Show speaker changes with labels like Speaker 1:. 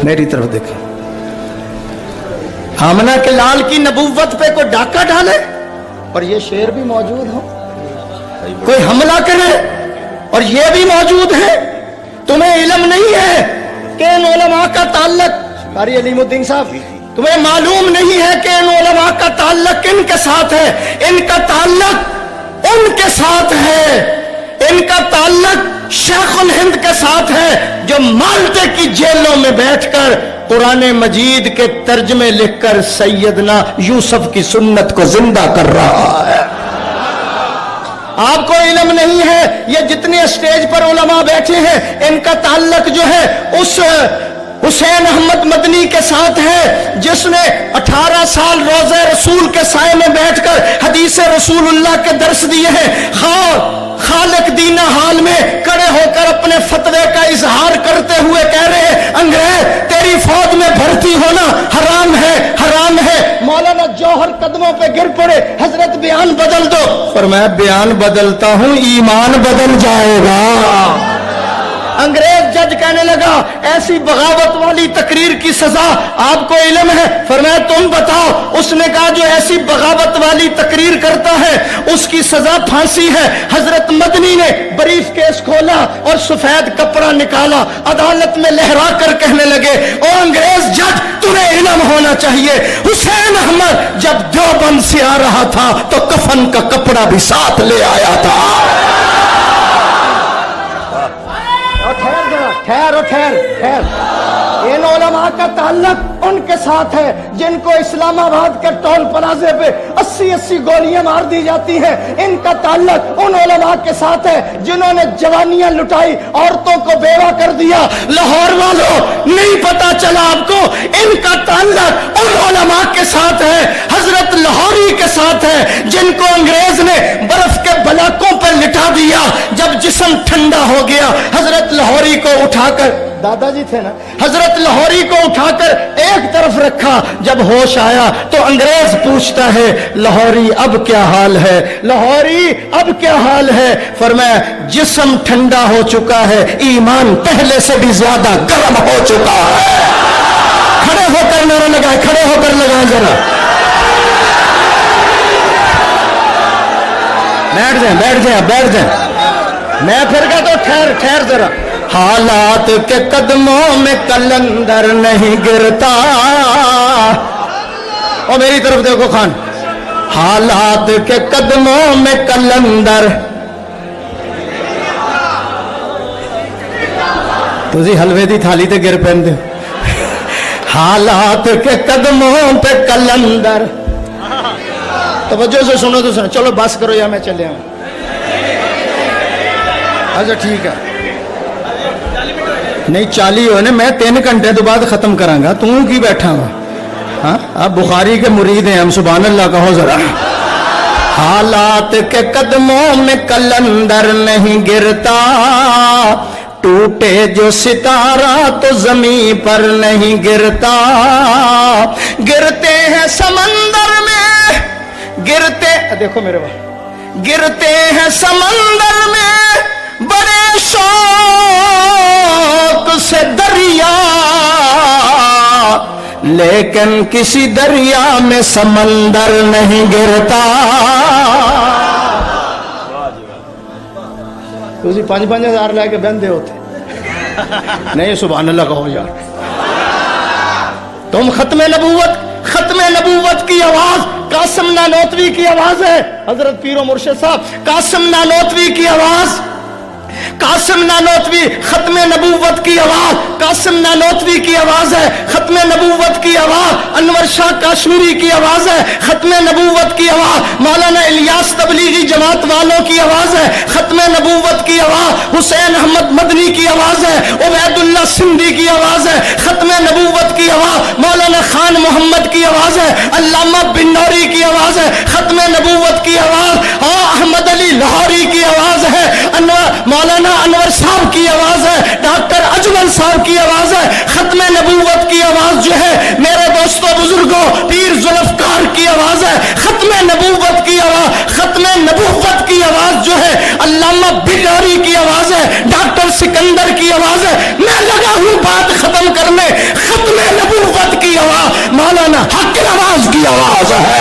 Speaker 1: मेरी तरफ देखो। आमना के लाल की नबूवत पे कोई डाका डाले और ये शेर भी मौजूद हो, कोई हमला करे और ये भी मौजूद है। तुम्हें इल्म नहीं है कि इन उलमा का ताल्लुक, कारी अलीमुद्दीन साहब, तुम्हें मालूम नहीं है कि इन उलमा का ताल्लुक इनके साथ है, इनका ताल्लुक उनके साथ है, इनका ताल्लुक शेखुल हिंद के साथ है जो माल्टे की जेलों में बैठकर कुरान मजीद के तर्जमे लिखकर सैयदना यूसुफ की सुन्नत को जिंदा कर रहा है। आपको इल्म नहीं है, ये जितने स्टेज पर उलमा बैठे हैं इनका ताल्लुक जो है उस हुसैन अहमद मदनी के साथ है जिसने 18 साल रोज़े रसूल के साए में बैठकर हदीस रसूलुल्लाह के दर्स दिए हैं। खालिक दीना हाल में खड़े होकर अपने फतवे का इजहार करते हुए कह रहे हैं अंग्रेज तेरी फौज में भर्ती होना हराम है, हराम है। मौलाना जौहर कदमों पे गिर पड़े, हजरत बयान बदल दो। पर मैं बयान बदलता हूं, ईमान बदल जाएगा। अंग्रेज जज कहने लगा ऐसी बगावत वाली तकरीर की सजा आपको इल्म है? फरमाया तुम बताओ। उसने कहा जो ऐसी बगावत वाली तकरीर करता है उसकी सजा फांसी है। हजरत मदनी ने बरीफ केस खोला और सफेद कपड़ा निकाला, अदालत में लहरा कर कहने लगे ओ अंग्रेज जज तुम्हें इल्म होना चाहिए, हुसैन अहमद जब देवबंद से आ रहा था तो कफन का कपड़ा भी साथ ले आया था। ठहर इन उलमा का ताल्लुक उनके साथ है जिनको इस्लामाबाद के टोल प्लाजे पे 80-80 गोलियां मार दी जाती हैं। इनका ताल्लुक उन उलमा के साथ है जिन्होंने जवानियां लुटाई, औरतों को बेवा कर दिया। लाहौर वालों नहीं पता चला आपको, इनका ताल्लुक उन उलमा के साथ है, हजरत लाहौरी के साथ है जिनको अंग्रेज ने बर्फ के बलाकों पर लिटा दिया। जब जिस्म ठंडा हो गया हजरत लाहौरी को उठाकर, दादाजी थे ना, हजरत लाहौरी को उठाकर एक तरफ रखा। जब होश आया तो अंग्रेज पूछता है लाहौरी अब क्या हाल है, लाहौरी अब क्या हाल है? फरमाया जिस्म ठंडा हो चुका है, ईमान पहले से भी ज्यादा गर्म हो चुका है। खड़े होकर नारा लगाए, खड़े होकर लगाए जरा। बैठ जाए बैठ जाए बैठ जाए। मैं फिर कहा तो ठहर जरा। हालात के कदमों में कलंदर नहीं गिरता। और मेरी तरफ देखो खान, हालात के कदमों में कलंदर, तुझी हलवे दी थाली ते गिर पैंदे। हालात के कदमों पे कलंदर। तवज्जो से सुनो तो सुनो, चलो बस करो या मैं चले आऊं। अच्छा ठीक है, नहीं 40 हो ने, मैं 3 घंटे तो बाद खत्म करांगा, तू की बैठा हुआ? हाँ आप बुखारी के मुरीद हैं, हम सुभान अल्लाह कहो जरा। हालात के कदमों में कलंदर नहीं गिरता, टूटे जो सितारा तो जमीन पर नहीं गिरता। गिरते हैं समंदर में, गिरते, देखो मेरे भाई, गिरते हैं समंदर में बड़े शौक से दरिया, लेकिन किसी दरिया में समंदर नहीं गिरता। तुझे 5-5 हज़ार लाके बंदे होते नहीं, सुभान अल्लाह कहो यार। तुम खत्मे नबूवत की आवाज कासिम नानोतवी की आवाज है, हजरत पीरो मुर्शिद साहब कासिम नानोतवी की आवाज, कासिम नानोतवी खत्मे नबूवत की आवाज, कासिम नानोतवी की आवाज है। खत्मे नबूवत की आवाज अनवर शाह काश्मीरी की आवाज है। खत्मे नबूवत की आवाज मौलाना इलियास तबलीगी जमात वालों की आवाज है। खत्मे नबूवत की आवाज हुसैन अहमद मदनी की आवाज है, उबैदुल्लाह सिंधी की आवाज है। खत्मे नबूवत की आवाज मौलाना खान मोहम्मद की आवाज है, अल्लामा बिन्नौरी की आवाज है। खत्मे नबूवत की आवाज अहमद अली लाहौरी की आवाज है, मौलाना अनवर साहब की आवाज है, डॉक्टर अजमल साहब की आवाज है। खत्मे नबूवत की आवाज जो है मेरे दोस्तों बुजुर्गों पीर जुल्फकार की आवाज है। खत्मे नबूवत की आवाज, खत्मे नबूवत की आवाज जो है अल्लामा बिन्नौरी की आवाज है, डॉक्टर सिकंदर की आवाज है। मैं लगा हूं बात खत्म करने।
Speaker 2: نواز کی آواز ہے.